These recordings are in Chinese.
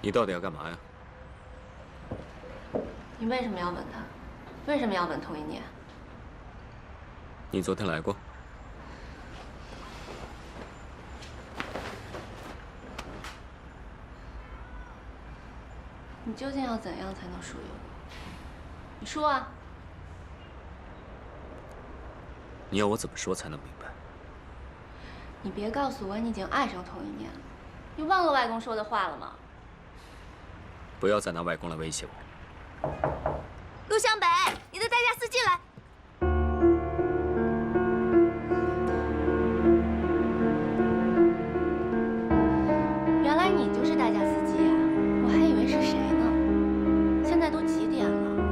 你到底要干嘛呀？你为什么要吻他？为什么要吻童一念？你昨天来过。你究竟要怎样才能属于我？你说啊！你要我怎么说才能明白？你别告诉我你已经爱上童一念了，你忘了外公说的话了吗？不要再拿外公来威胁我。陆湘北，你的代驾司机来。原来你就是代驾司机啊！我还以为是谁呢。现在都几点了？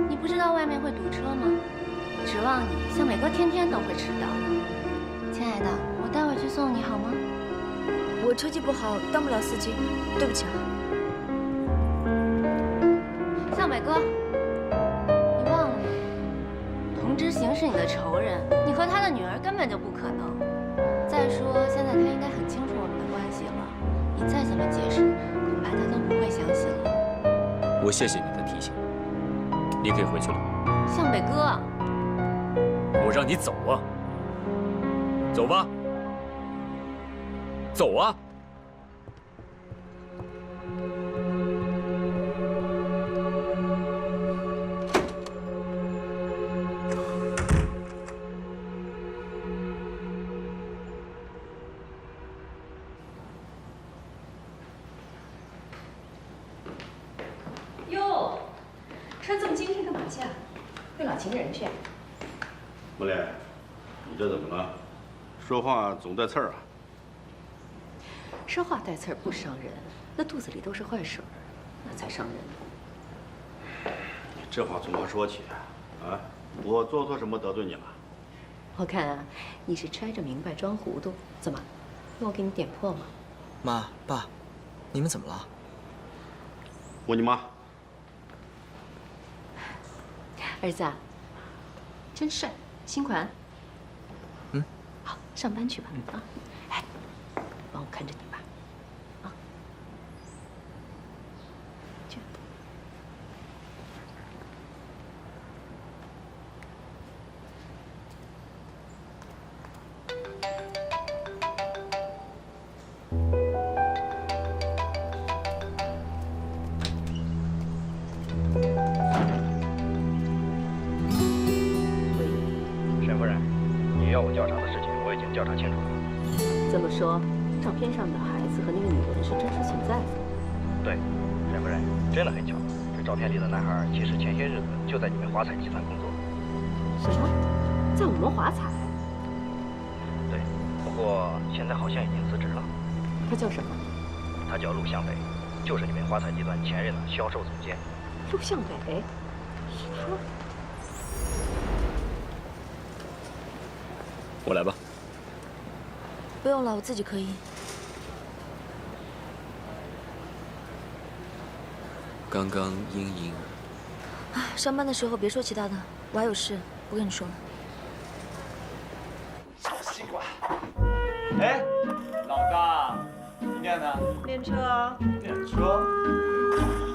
你不知道外面会堵车吗？指望你，向美哥天天都会迟到。亲爱的，我待会儿去送你好吗？我车技不好，当不了司机，对不起啊。向北哥，你忘了吗？童之行是你的仇人，你和他的女儿根本就不可能。再说，现在他应该很清楚我们的关系了，你再怎么解释，恐怕他都不会相信了。我谢谢你的提醒，你可以回去了。向北哥，我让你走啊！走吧，走啊！哟，穿这么精神干嘛去啊？会老情人去啊？木莲，你这怎么了？说话总带刺儿啊？说话带刺儿不伤人，那肚子里都是坏水儿，那才伤人。这话从何说起啊？啊，我做错什么得罪你了？我看啊，你是揣着明白装糊涂。怎么，要我给你点破吗？妈爸，你们怎么了？我你妈。儿子啊，真帅，新款。嗯。好，上班去吧。啊，哎，帮我看着你吧。啊，去。沈夫人，你要我调查的事情我已经调查清楚了。这么说，照片上的孩子和那个女人是真实存在的。对，沈夫人，真的很巧，这照片里的男孩其实前些日子就在你们华彩集团工作。什么？在我们华彩？对，不过现在好像已经辞职了。他叫什么？他叫陆向北，就是你们华彩集团前任的销售总监。陆向北？是他？我来吧。不用了，我自己可以。刚刚英英，啊，上班的时候别说其他的，我还有事，不跟你说了。小西瓜。哎，老大，你念呢？练车啊。练车？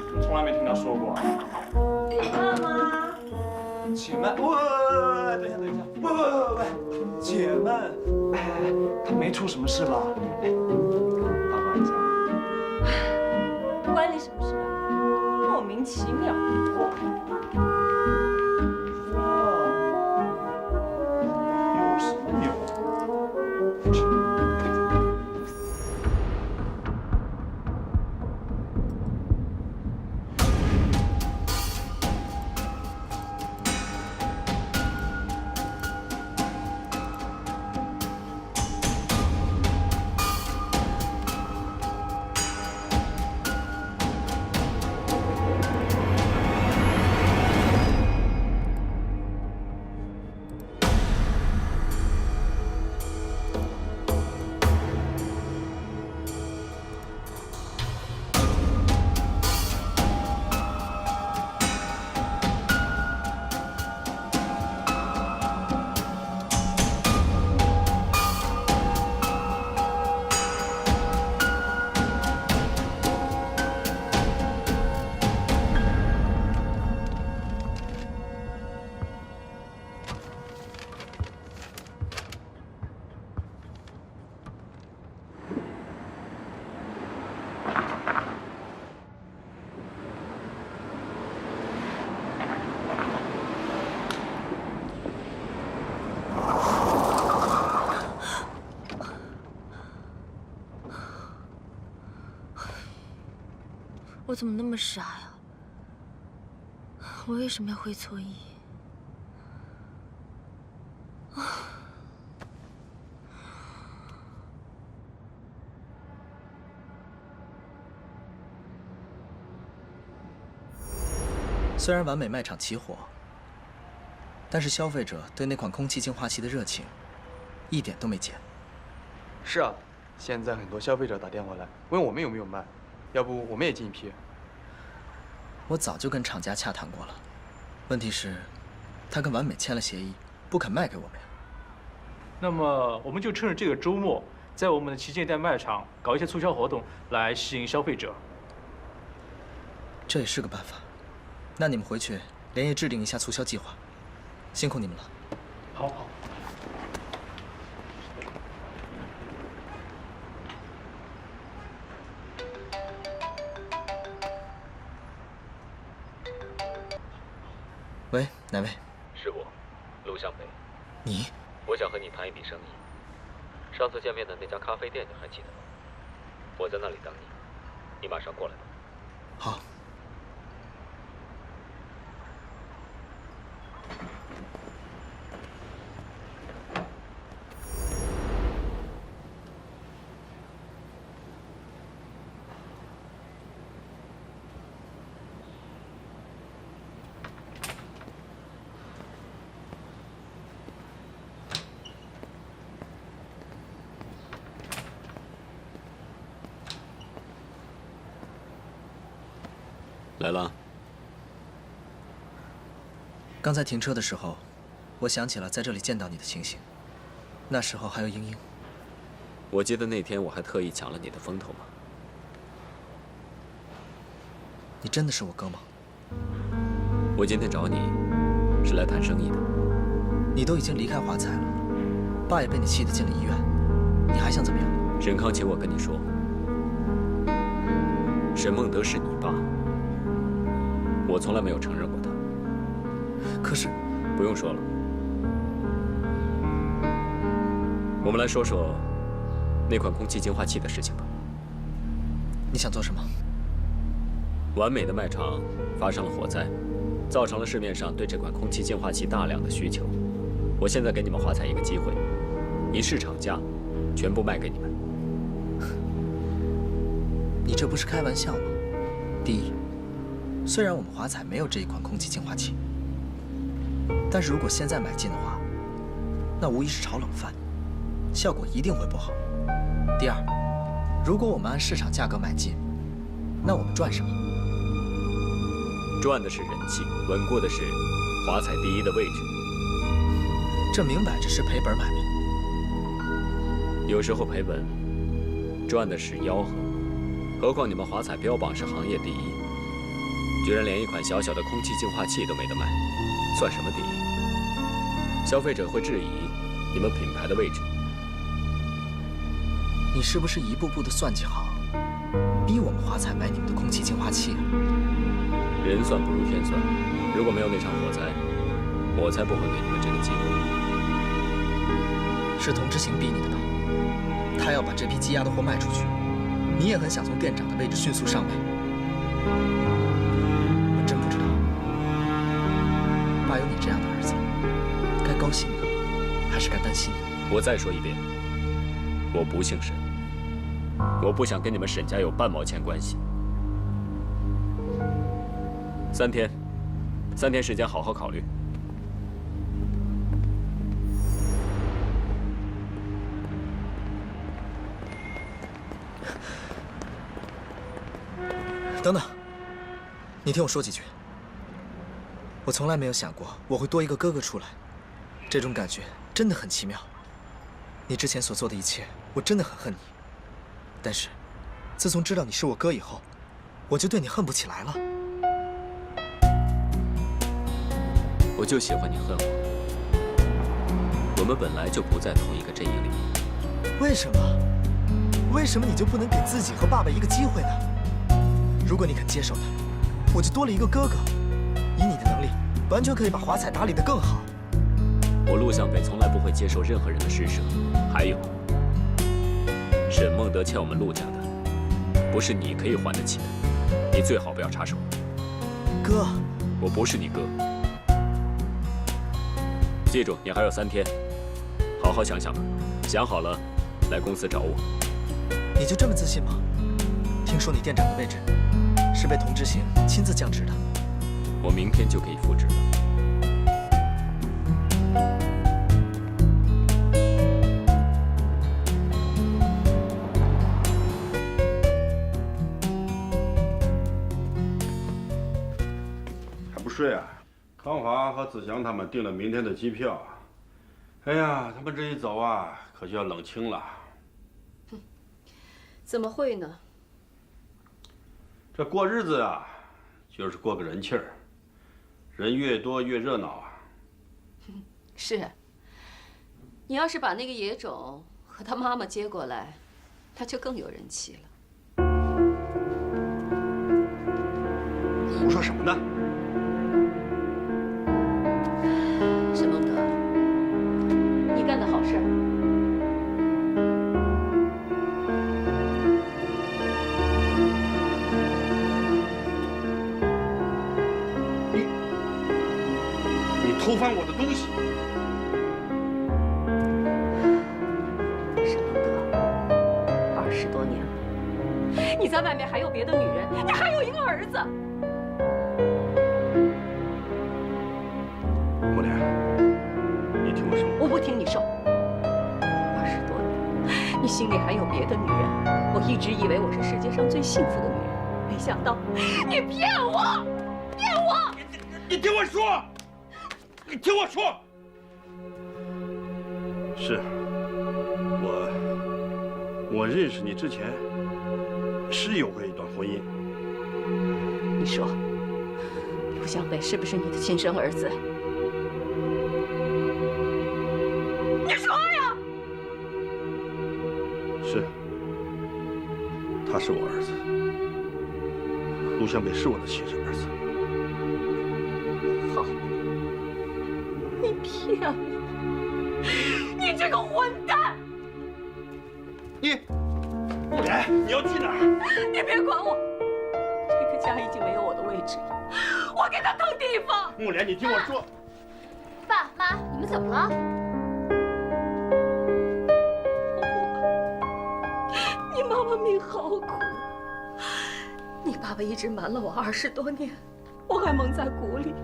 怎么从来没听他说过啊？你慢吗？且慢，等一下，等一下，喂，且慢，哎，他没出什么事吧？哎，八卦一下。关你什么事啊？莫名其妙。有什么有？我怎么那么傻呀？我为什么要会错意？虽然完美卖场起火，但是消费者对那款空气净化器的热情一点都没减。是啊，现在很多消费者打电话来问我们有没有卖，要不我们也进一批。我早就跟厂家洽谈过了，问题是，他跟完美签了协议，不肯卖给我们呀。那么我们就趁着这个周末，在我们的旗舰店卖场搞一些促销活动，来吸引消费者。这也是个办法。那你们回去连夜制定一下促销计划，辛苦你们了。好。好。喂，哪位？是我，陆向北。你？我想和你谈一笔生意。上次见面的那家咖啡店你还记得吗？我在那里等你，你马上过来吧。好。来了。刚才停车的时候，我想起了在这里见到你的情形。那时候还有英英。我记得那天我还特意抢了你的风头嘛。你真的是我哥吗？我今天找你，是来谈生意的。你都已经离开华彩了，爸也被你气得进了医院，你还想怎么样？沈康请我跟你说，沈孟德是你爸。我从来没有承认过他。可是，不用说了。我们来说说那款空气净化器的事情吧。你想做什么？完美的卖场发生了火灾，造成了市面上对这款空气净化器大量的需求。我现在给你们华彩一个机会，以市场价全部卖给你们。你这不是开玩笑吗？第一，虽然我们华彩没有这一款空气净化器，但是如果现在买进的话，那无疑是炒冷饭，效果一定会不好。第二，如果我们按市场价格买进，那我们赚什么？赚的是人气，稳固的是华彩第一的位置。这明摆着是赔本买卖。有时候赔本，赚的是吆喝。何况你们华彩标榜是行业第一，居然连一款小小的空气净化器都没得卖，算什么第一？消费者会质疑你们品牌的位置。你是不是一步步的算计好，逼我们华彩买你们的空气净化器啊？人算不如天算，如果没有那场火灾，我才不会给你们这个机会。是童之行逼你的吧？他要把这批积压的货卖出去，你也很想从店长的位置迅速上位。我真不知道，爸有你这样的儿子，该高兴呢，还是该担心呢？我再说一遍，我不姓沈，我不想跟你们沈家有半毛钱关系。3天时间，好好考虑。等等，你听我说几句。我从来没有想过我会多一个哥哥出来，这种感觉真的很奇妙。你之前所做的一切，我真的很恨你。但是，自从知道你是我哥以后，我就对你恨不起来了。我就喜欢你恨我。我们本来就不在同一个阵营里面。为什么？为什么你就不能给自己和爸爸一个机会呢？如果你肯接受他，我就多了一个哥哥。以你的能力，完全可以把华彩打理得更好。我陆向北从来不会接受任何人的施舍。还有，沈孟德欠我们陆家的，不是你可以还得起的。你最好不要插手。哥，我不是你哥。记住，你还有3天，好好想想吧。想好了，来公司找我。你就这么自信吗？听说你店长的位置是被童之行亲自降职的。我明天就可以复职了。还不睡啊？康华和子祥他们订了明天的机票。哎呀，他们这一走啊，可就要冷清了。怎么会呢？这过日子啊，就是过个人气儿，人越多越热闹啊。是。你要是把那个野种和他妈妈接过来，他就更有人气了。胡说什么呢？沈孟德，你干的好事儿。偷翻我的东西，沈孟德，20多年了，你在外面还有别的女人，你还有一个儿子。木莲，你听我说，我不听你说。20多年，你心里还有别的女人，我一直以为我是世界上最幸福的女人，没想到你骗我，骗我！你听我说。你听我说，是我认识你之前是有过一段婚姻。你说，陆向北是不是你的亲生儿子？你说呀！是，他是我儿子，陆向北是我的亲生儿子。好。你骗我！你这个混蛋！木莲，你要去哪儿？你别管我，这个家已经没有我的位置了，我给他腾地方。木莲，你听我说。爸妈，你们怎么了？你妈妈命好苦，你爸爸一直瞒了我20多年，我还蒙在鼓里。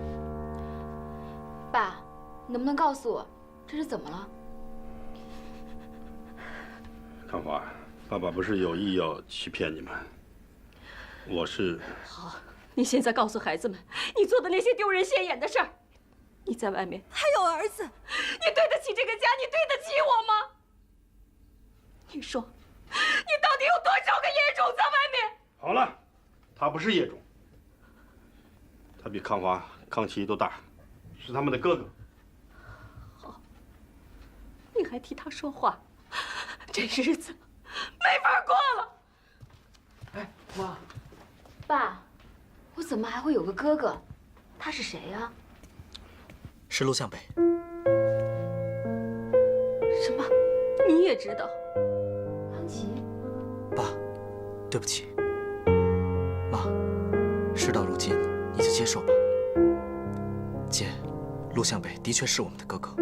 爸。你能不能告诉我，这是怎么了？康华，爸爸不是有意要欺骗你们，我是……好，你现在告诉孩子们，你做的那些丢人现眼的事儿。你在外面还有儿子，你对得起这个家，你对得起我吗？你说，你到底有多少个野种在外面？好了，他不是野种，他比康华、康琪都大，是他们的哥哥。你还替他说话，这日子没法过了。哎，妈，爸，我怎么还会有个哥哥？他是谁呀？是陆向北。什么？你也知道？康琪。爸，对不起。妈，事到如今，你就接受吧。姐，陆向北的确是我们的哥哥。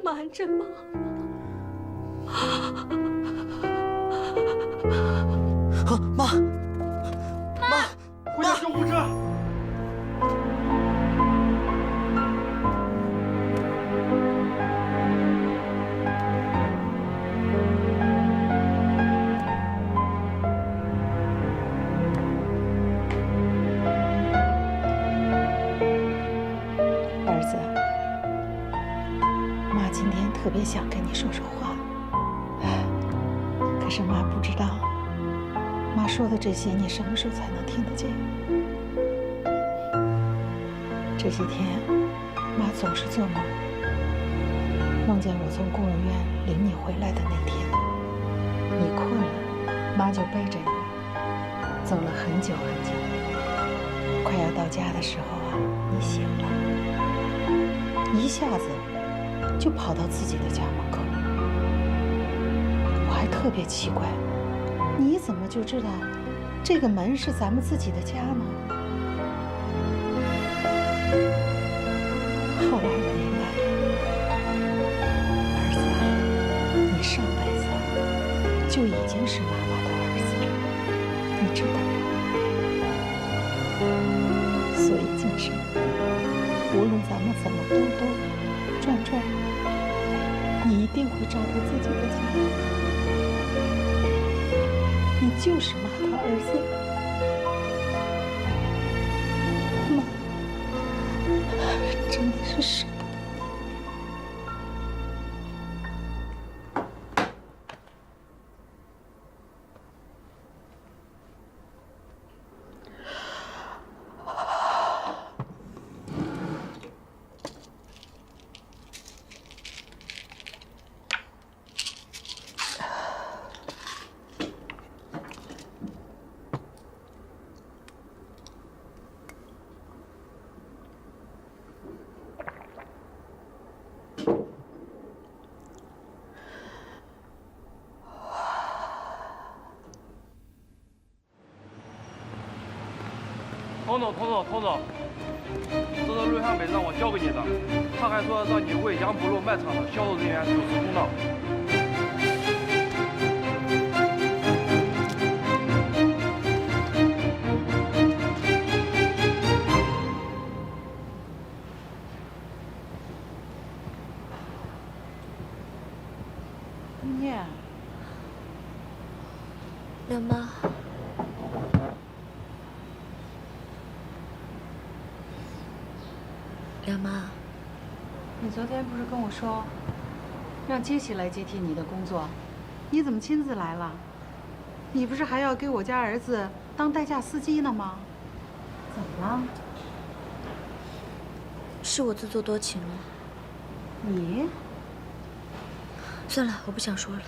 瞒着妈妈，妈，回叫救护车！儿子，妈今天特别想跟你说说话，可是妈不知道，妈说的这些你什么时候才能听得见？这些天，妈总是做梦，梦见我从孤儿院领你回来的那天，你困了，妈就背着你，走了很久很久，快要到家的时候啊，你醒了，一下子就跑到自己的家门口，特别奇怪，你怎么就知道这个门是咱们自己的家呢？后来我明白了，儿子啊，你上辈子就已经是妈妈的儿子了，你知道吗？所以今生，无论咱们怎么兜兜转转，你一定会找到自己的家。你就是妈的儿子，妈，真的是舍不得。童总，这个录像本让我交给你的，他还说让你为杨浦路卖场的销售人员主持公道。念，亮妈。亮妈，你昨天不是跟我说，让杰西来接替你的工作，你怎么亲自来了？你不是还要给我家儿子当代驾司机呢吗？怎么了？是我自作多情了。你？算了，我不想说了。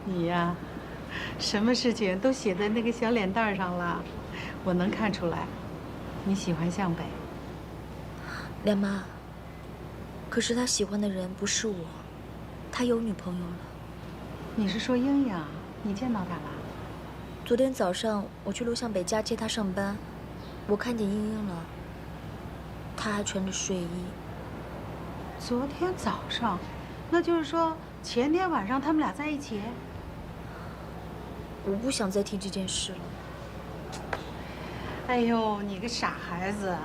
你呀，什么事情都写在那个小脸蛋上了，我能看出来。你喜欢向北，亮妈。可是他喜欢的人不是我，他有女朋友了。你是说英英？你见到她了？昨天早上我去陆向北家接他上班，我看见英英了，她还穿着睡衣。昨天早上，那就是说前天晚上他们俩在一起？我不想再提这件事了。哎呦，你个傻孩子！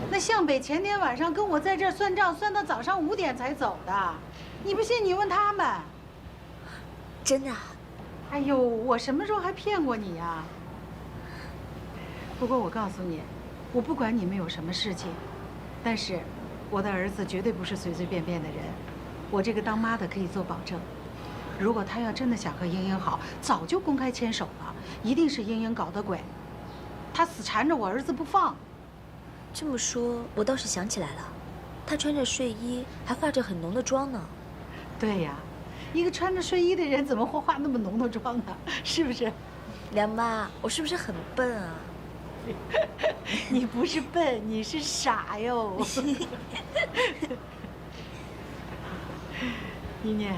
那向北前天晚上跟我在这儿算账，算到早上5点才走的。你不信你问他们。真的啊？哎呦，我什么时候还骗过你呀？不过我告诉你，我不管你们有什么事情，但是我的儿子绝对不是随随便便的人。我这个当妈的可以做保证。如果他要真的想和英英好，早就公开牵手了，一定是英英搞的鬼。他死缠着我儿子不放。这么说，我倒是想起来了，他穿着睡衣，还化着很浓的妆呢。对呀，一个穿着睡衣的人怎么会化那么浓的妆呢？是不是？梁妈，我是不是很笨啊？你不是笨，你是傻哟。一念，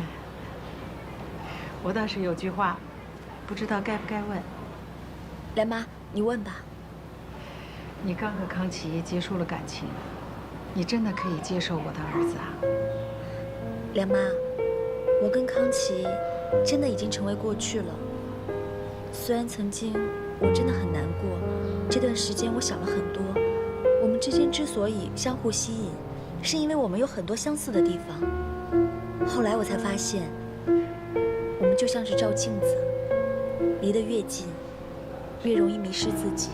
我倒是有句话，不知道该不该问。梁妈，你问吧。你刚和康琪结束了感情，你真的可以接受我的儿子啊？梁妈，我跟康琪真的已经成为过去了。虽然曾经我真的很难过，这段时间我想了很多。我们之间之所以相互吸引，是因为我们有很多相似的地方。后来我才发现，我们就像是照镜子，离得越近，越容易迷失自己。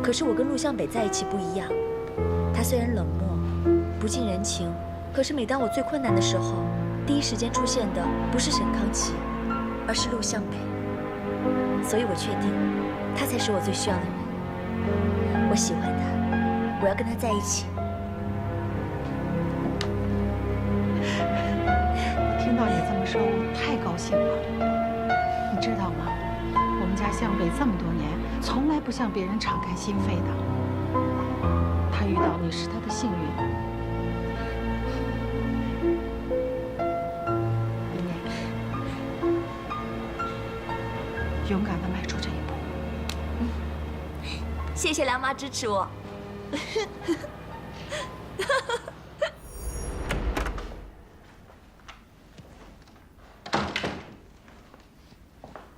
可是我跟陆向北在一起不一样，他虽然冷漠、不近人情，可是每当我最困难的时候，第一时间出现的不是沈康琪，而是陆向北。所以我确定，他才是我最需要的人。我喜欢他，我要跟他在一起。我听到你这么说，我太高兴了。你知道吗？我们家向北这么多年，从来不向别人敞开心扉的。他遇到你是他的幸运。谢谢梁妈支持我。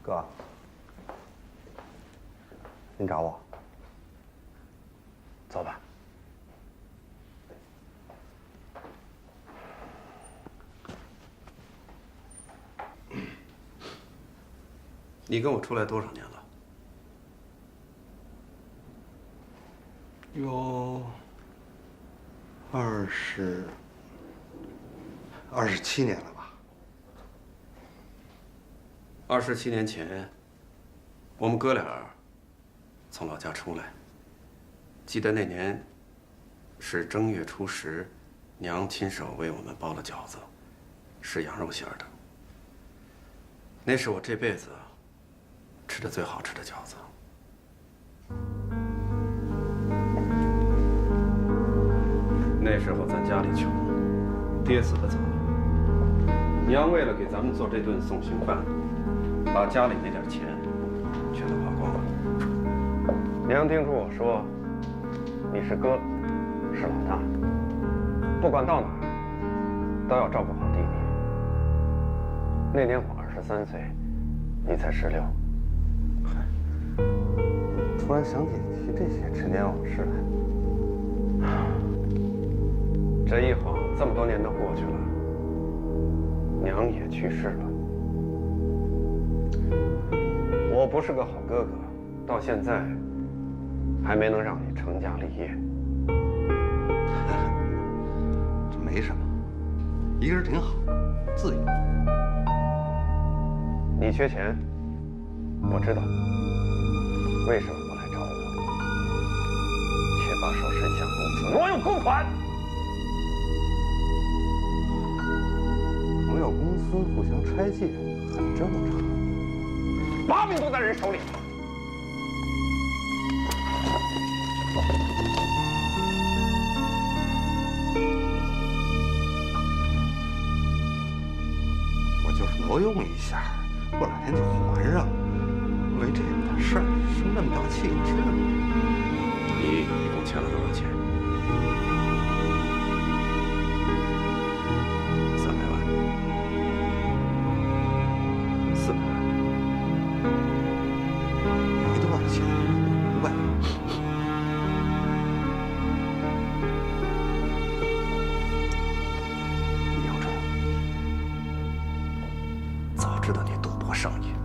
哥，您找我？走吧。你跟我出来多少年了？有27年了吧？27年前，我们哥俩从老家出来。记得那年是正月初10，娘亲手为我们包了饺子，是羊肉馅的。那是我这辈子吃的最好吃的饺子。那时候咱家里穷，爹死得早，娘为了给咱们做这顿送行饭，把家里那点钱全都花光了。娘叮嘱我说：“你是哥，是老大，不管到哪儿都要照顾好弟弟。”那年我23岁，你才16。突然想起提这些陈年往事来。这一晃这么多年都过去了，娘也去世了。我不是个好哥哥，到现在还没能让你成家立业。这没什么，一个人挺好，自由。你缺钱，我知道。为什么不来找我？却把手伸向公司挪用公款。朋友公司互相拆借很正常，把柄都在人手里。我就是挪用一下，过2天就还上。为这点事儿生那么大气，是吗？你一共欠了多少钱？300万、400万，没多少钱，500万。姚忠，早知道你赌博上瘾，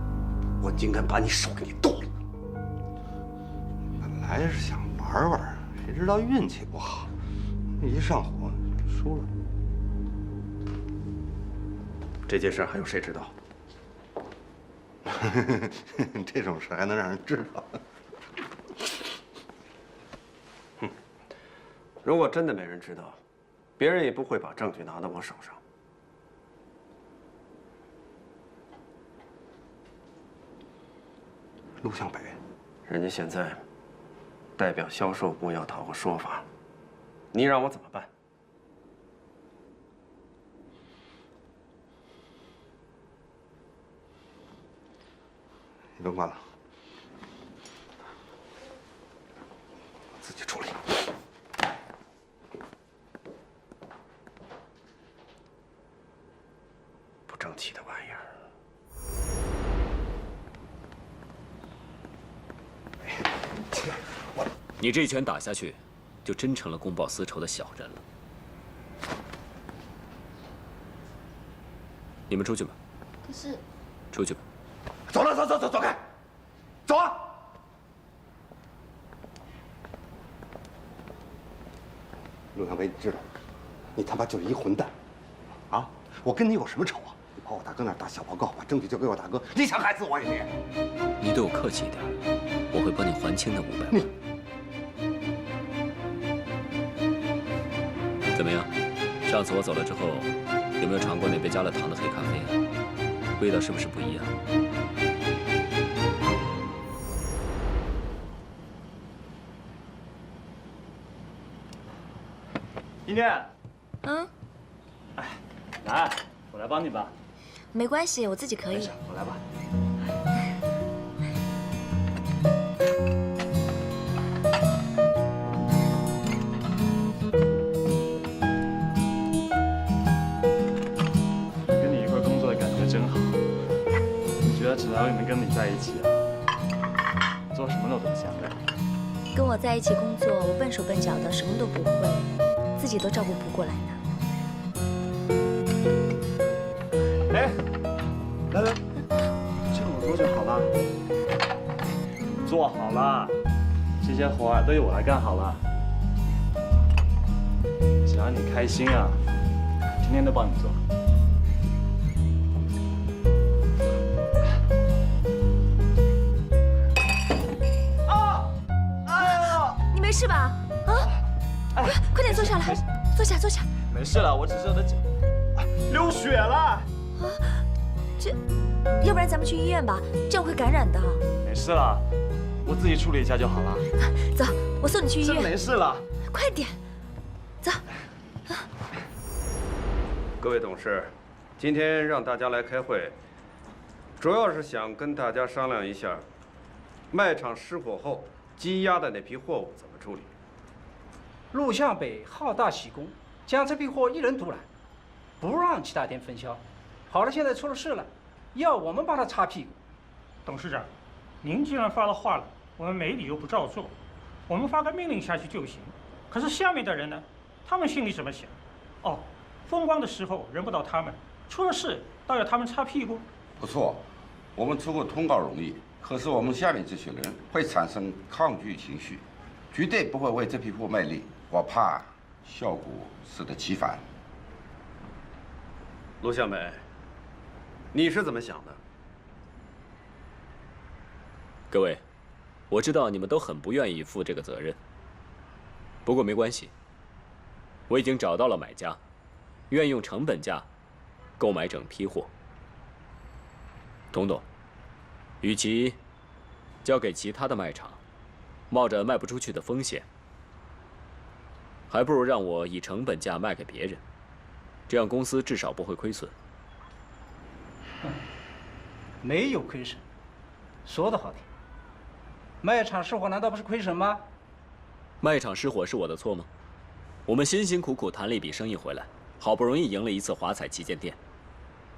我应该把你手给你剁了。本来是想玩玩，谁知道运气不好，一上火输了。这件事还有谁知道？这种事还能让人知道？哼！如果真的没人知道，别人也不会把证据拿到我手上。陆向北，人家现在代表销售部要讨个说法，你让我怎么办？你甭管了，我自己处理。不争气的玩意儿。你这一拳打下去，就真成了公报私仇的小人了。你们出去吧。可是，出去吧。走了，走开，走啊！陆向北，你知道吗？你他妈就是一混蛋，啊！我跟你有什么仇啊？你跑我大哥那儿打小报告，把证据交给我大哥，你想害死我也别。你对我客气一点，我会帮你还清那500万。怎么样？上次我走了之后，有没有尝过那杯加了糖的黑咖啡啊？味道是不是不一样？一念，嗯，哎，来，我来帮你吧。没关系，我自己可以。我来吧。在一起啊，做什么都想的。跟我在一起工作，我笨手笨脚的，什么都不会，自己都照顾不过来呢。哎，来来，这个我做就好了。做好了，这些活啊都由我来干好了。只要你开心啊，天天都帮你做。你没事吧？啊！快点坐下来，坐下坐下。没事了，我只是我的脚流血了。要不然咱们去医院吧，这样会感染的。没事了，我自己处理一下就好了。走，我送你去医院。真没事了。快点，走。各位董事，今天让大家来开会，主要是想跟大家商量一下，卖场失火后积压的那批货物怎么处理。陆向北好大喜功，将这批货一人独揽，不让其他店分销。好了，现在出了事了，要我们帮他擦屁股。董事长，您既然发了话了，我们没理由不照做。我们发个命令下去就行。可是下面的人呢？他们心里怎么想？哦，风光的时候轮不到他们，出了事倒要他们擦屁股。不错，我们出个通告容易，可是我们下面这些人会产生抗拒情绪，绝对不会为这批货卖力。我怕效果适得其反。陆向北，你是怎么想的？各位，我知道你们都很不愿意负这个责任，不过没关系，我已经找到了买家，愿用成本价购买整批货。董董，与其交给其他的卖场，冒着卖不出去的风险，还不如让我以成本价卖给别人，这样公司至少不会亏损。没有亏损，说得好听。卖场失火难道不是亏损吗？卖场失火是我的错吗？我们辛辛苦苦谈了一笔生意回来，好不容易赢了一次华彩旗舰店，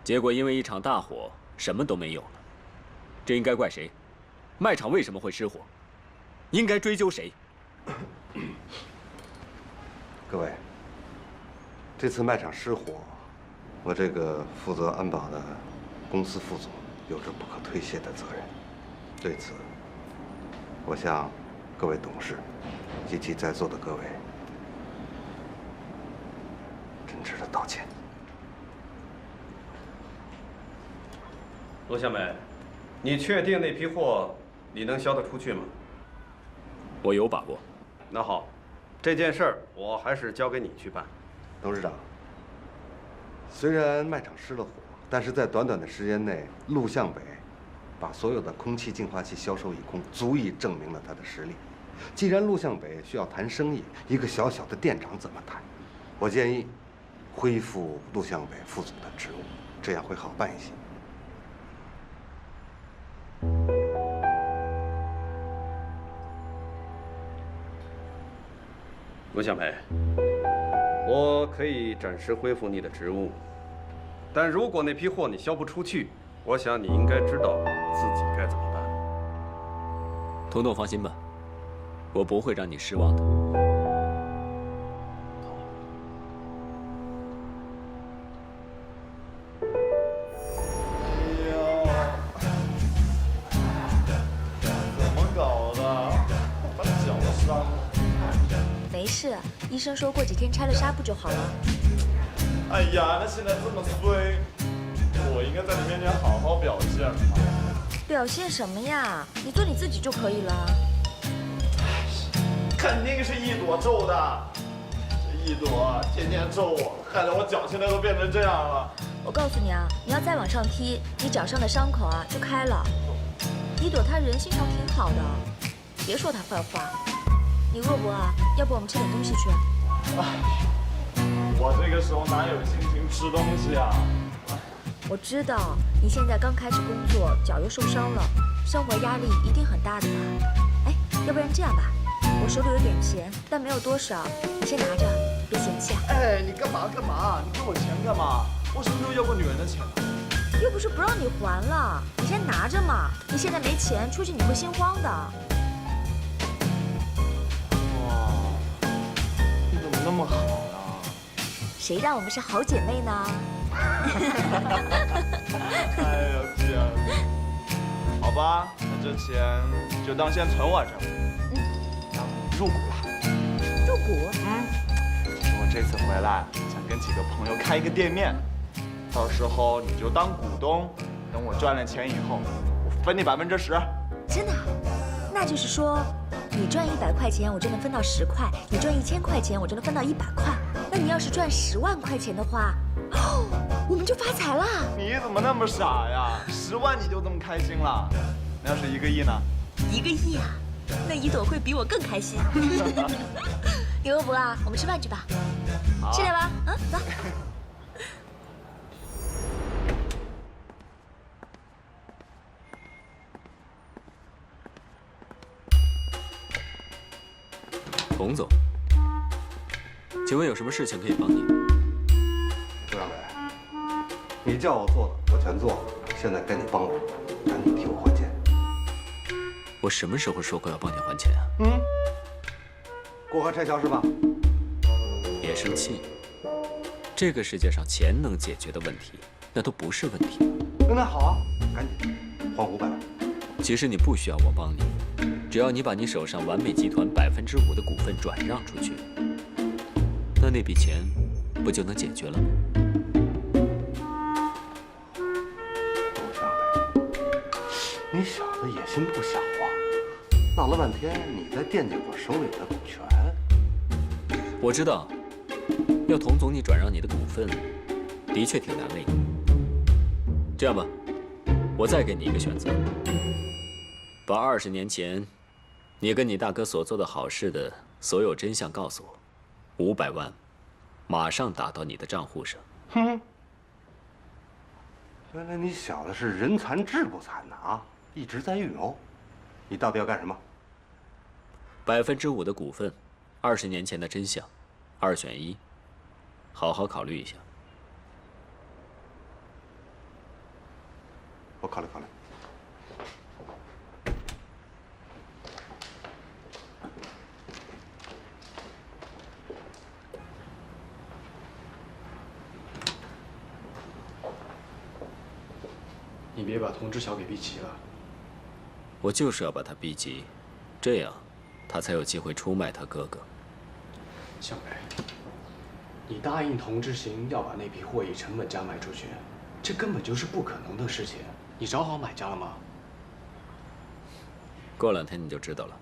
结果因为一场大火，什么都没有了。这应该怪谁？卖场为什么会失火？应该追究谁？各位，这次卖场失火，我这个负责安保的公司副总有着不可推卸的责任。对此，我向各位董事以及在座的各位真挚的道歉。陆向北，你确定那批货你能销得出去吗？我有把握。那好，这件事儿我还是交给你去办。董事长，虽然卖场失了火，但是在短短的时间内，陆向北把所有的空气净化器销售一空，足以证明了他的实力。既然陆向北需要谈生意，一个小小的店长怎么谈？我建议恢复陆向北副总的职务，这样会好办一些。陆向北，我可以暂时恢复你的职务，但如果那批货你销不出去，我想你应该知道自己该怎么办。童董放心吧，我不会让你失望的。怎么搞的？把脚伤了。没事，医生说过几天拆了纱布就好了。哎呀，那现在这么衰，我应该在你面前好好表现嘛。表现什么呀？你做你自己就可以了。肯定是一朵咒的，这一朵天天咒我，害得我脚现在都变成这样了。我告诉你啊，你要再往上踢，你脚上的伤口啊就开了。一朵他人心肠挺好的，别说他坏话。你饿不饿啊？要不我们吃点东西去？我这个时候哪有心情吃东西啊？我知道你现在刚开始工作，脚又受伤了，生活压力一定很大的吧？哎，要不然这样吧，我手里有点钱，但没有多少，你先拿着，别嫌弃啊。哎，你干嘛？你给我钱干嘛？我什么时候要过女人的钱了？又不是不让你还了，你先拿着嘛。你现在没钱，出去你会心慌的。哇，你怎么那么好呢？谁让我们是好姐妹呢？哎呦天！好吧，那这钱就当先存我这儿，当入股了。入股？其实我这次回来想跟几个朋友开一个店面，到时候你就当股东，等我赚了钱以后，我分你10%。真的？那就是说，你赚100块钱，我就能分到10块；你赚1000块钱，我就能分到100块。那你要是赚10万块钱的话，哦，我们就发财了。你怎么那么傻呀？10万你就这么开心了？那要是1个亿呢？1个亿啊，那一朵会比我更开心。牛伯啊，我们吃饭去吧。吃点吧，走。童总，请问有什么事情可以帮你？周长伟，你叫我做的我全做了，现在该你帮我，赶紧替我还钱。我什么时候说过要帮你还钱啊？过河拆桥是吧？别生气，这个世界上钱能解决的问题，那都不是问题。那好啊，赶紧还500万。其实你不需要我帮你，只要你把你手上完美集团5%的股份转让出去，那笔钱不就能解决了吗？周小伟，你小子野心不小啊！闹了半天，你在惦记我手里的股权。我知道，要童总你转让你的股份，的确挺难为你。这样吧，我再给你一个选择，把20年前你跟你大哥所做的好事的所有真相告诉我，500万，马上打到你的账户上。哼，原来你小子是人残志不残的啊，一直在运哦。你到底要干什么？5%的股份，20年前的真相，2选1，好好考虑一下。我考虑考虑。你别把童知晓给逼急了。我就是要把他逼急，这样他才有机会出卖他哥哥。向北，你答应童知行要把那批货以成本价卖出去，这根本就是不可能的事情。你找好买家了吗？过2天你就知道了。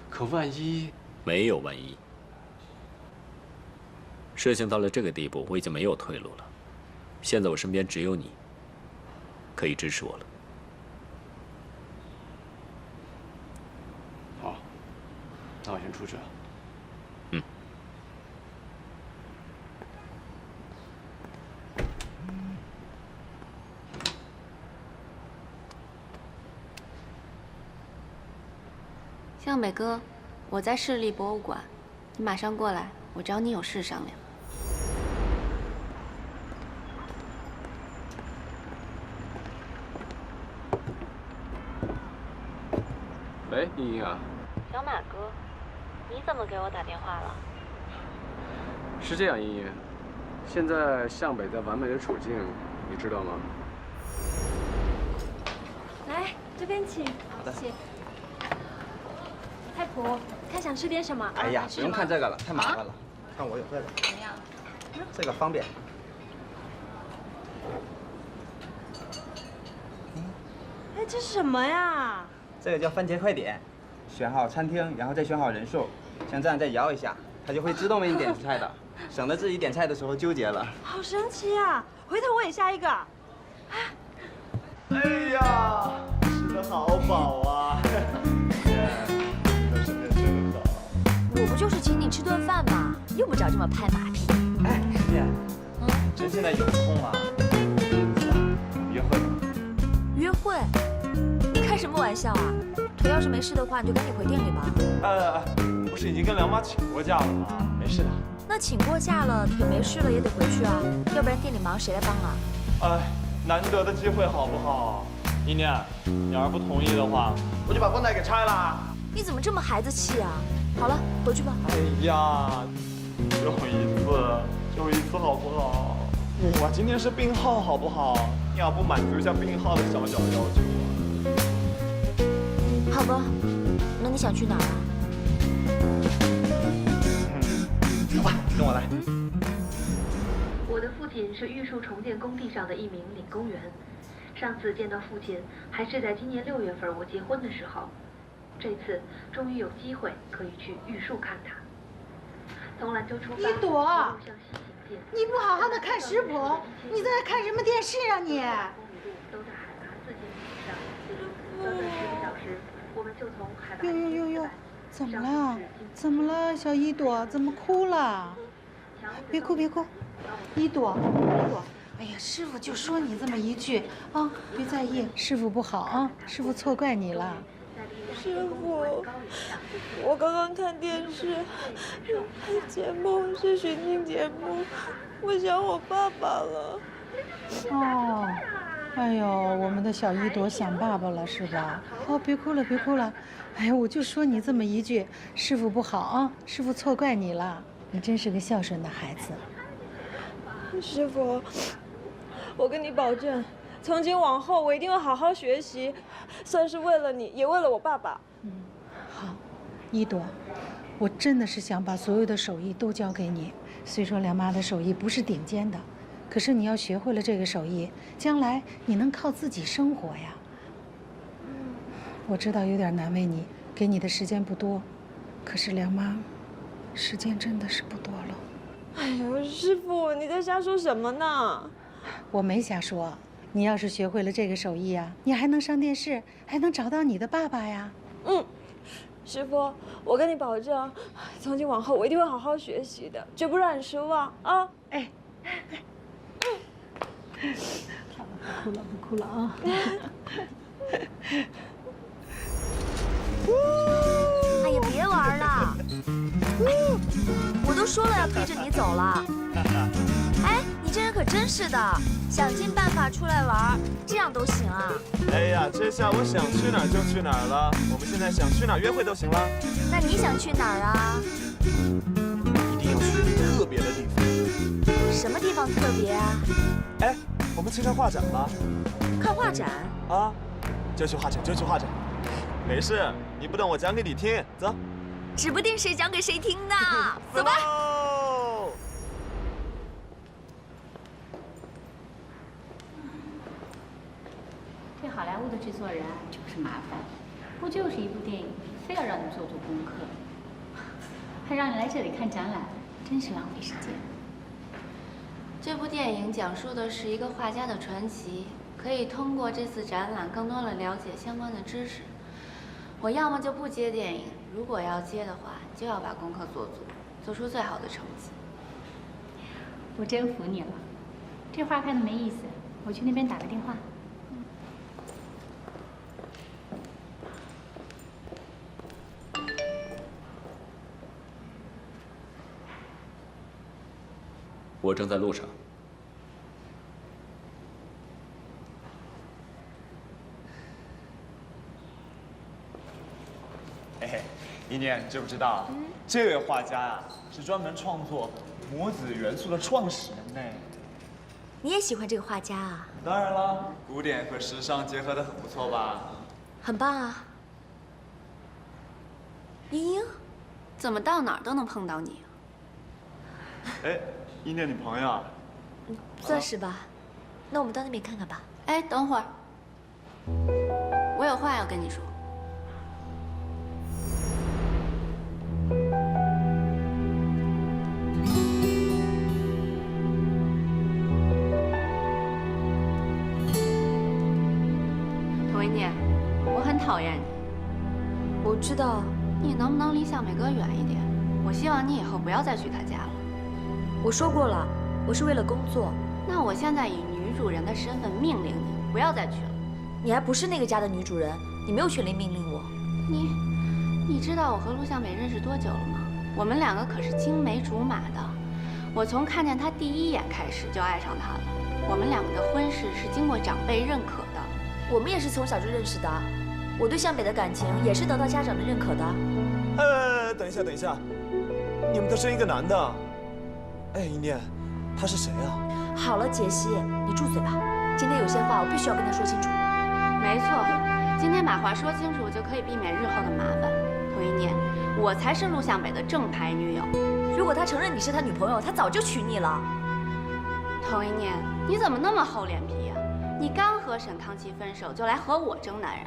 可万一……没有万一。事情到了这个地步，我已经没有退路了。现在我身边只有你，可以支持我了。好，那我先出去了。向北哥，我在市立博物馆，你马上过来，我找你有事商量。喂，茵茵啊。小马哥，你怎么给我打电话了？是这样，茵茵，现在向北在完美的处境，你知道吗？来，这边请。好的。谢。太婆，看想吃点什么？哎呀，不用看这个了，太麻烦了。看我有这个。怎么样？这个方便。哎，这是什么呀？这个叫番茄快点，选好餐厅，然后再选好人数，像这样再摇一下，它就会自动为你点出菜的，省得自己点菜的时候纠结了。好神奇啊！回头我也下一个。哎呀，吃得好饱啊！我不就是请你吃顿饭吗？用不着这么拍马屁。哎，师姐，真现在有空吗？走吧，我们约会吧。约会？你开什么玩笑啊？腿要是没事的话，你就赶紧回店里吧。不是已经跟梁妈请过假了吗？没事的。那请过假了，腿没事了也得回去啊，要不然店里忙谁来帮啊？难得的机会好不好？一念，你要是不同意的话，我就把棺材给拆了。你怎么这么孩子气啊？好了，回去吧。哎呀，就一次好不好？我今天是病号好不好？你要不满足一下病号的小小要求啊？好吧，那你想去哪儿啊？走吧，跟我来。我的父亲是玉树重建工地上的一名领工员。上次见到父亲还是在今年6月份我结婚的时候，这次终于有机会可以去玉树看他。从兰州出发，一朵，你不好好的看食谱，你在那看什么电视啊你？都在海拔4000米以上，短短10个小时，我们就从海拔哟，怎么了？怎么了，小一朵？怎么哭了？别哭，一朵。哎呀，师傅就说你这么一句啊，别在意，师傅不好啊，师傅错怪你了。师傅，我刚刚看电视，节目是寻亲节目，我想我爸爸了。哦，哎呦，我们的小一朵想爸爸了是吧？哦，别哭了。哎呀，我就说你这么一句，师傅不好啊，师傅错怪你了。你真是个孝顺的孩子。师傅，我跟你保证，从今往后我一定会好好学习，算是为了你，也为了我爸爸。好，一朵，我真的是想把所有的手艺都教给你。虽说梁妈的手艺不是顶尖的，可是你要学会了这个手艺，将来你能靠自己生活呀。我知道有点难为你，给你的时间不多，可是梁妈，时间真的是不多了。哎呦，师傅，你在瞎说什么呢？我没瞎说，你要是学会了这个手艺呀，你还能上电视，还能找到你的爸爸呀。师傅，我跟你保证，从今往后我一定会好好学习的，绝不让你失望啊！哎，好了，不哭了啊！哎呀，别玩了！我都说了要推着你走了。哎，你这人可真是的，想尽办法出来玩，这样都行啊？哎呀，这下我想去哪儿就去哪儿了。我们现在想去哪儿约会都行了。那你想去哪儿啊？一定要去一个特别的地方。什么地方特别啊？哎，我们去看画展吧。看画展？啊，就去画展。没事，你不懂我讲给你听。走。指不定谁讲给谁听呢。走吧。这好莱坞的制作人就是麻烦，不就是一部电影，非要让你做功课，还让你来这里看展览，真是浪费时间。这部电影讲述的是一个画家的传奇，可以通过这次展览更多的了解相关的知识。我要么就不接电影，如果要接的话，就要把功课做足，做出最好的成绩。我真服你了，这画看的没意思，我去那边打个电话。我正在路上。嘿，一念，你知不知道，这位画家啊是专门创作母子元素的创始人呢。你也喜欢这个画家啊？当然了，古典和时尚结合得很不错吧？很棒啊。莹莹，怎么到哪儿都能碰到你？哎，一念女朋友啊？算是吧。那我们到那边看看吧。哎，等会儿，我有话要跟你说。童一念，我很讨厌你。我知道。你能不能离向美哥远一点？我希望你以后不要再去他家了。我说过了，我是为了工作。那我现在以女主人的身份命令你，不要再去了。你还不是那个家的女主人，你没有权利命令我。你知道我和陆向北认识多久了吗？我们两个可是青梅竹马的。我从看见他第一眼开始就爱上他了。我们两个的婚事是经过长辈认可的。我们也是从小就认识的，我对向北的感情也是得到家长的认可的。等一下，你们都生一个男的。哎，一念，他是谁啊？好了，杰西，你住嘴吧。今天有些话我必须要跟他说清楚。没错，今天把话说清楚，就可以避免日后的麻烦。涂一念，我才是陆向北的正牌女友。如果他承认你是他女朋友，他早就娶你了。涂一念，你怎么那么厚脸皮呀？你刚和沈康琪分手，就来和我争男人。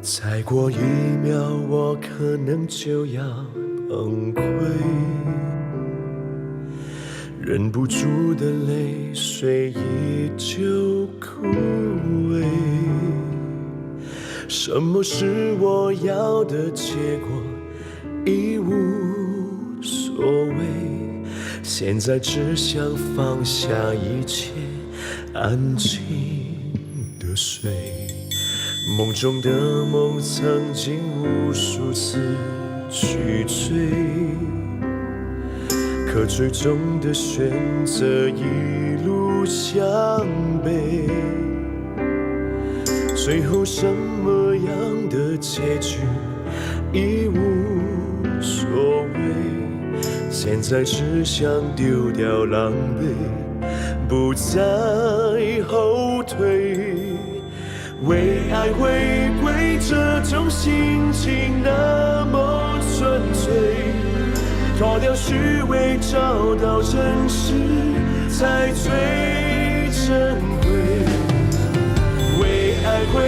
再过1秒，我可能就要崩溃，忍不住的泪水依旧枯萎。什么是我要的结果，已无所谓。现在只想放下一切，安静的睡。梦中的梦曾经无数次去追，可最终的选择一路向北。最后什么样的结局已无所谓，现在只想丢掉狼狈，不再后退。为爱回归这种心情那么纯粹，脱掉虚伪，找到真实才最珍贵。为爱回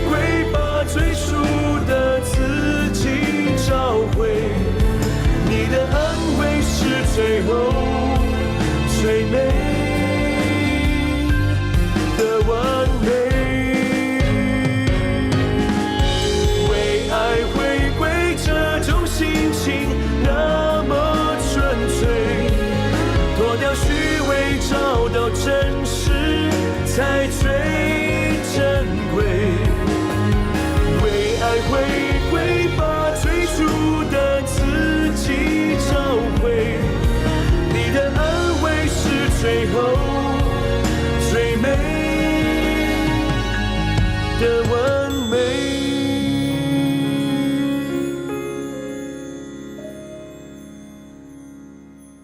归，把最初的自己找回。你的安慰是最后最美的完美。心情那么纯粹，脱掉虚伪，找到真实才最珍贵。为爱回归，把最初的自己找回。你的安慰是最后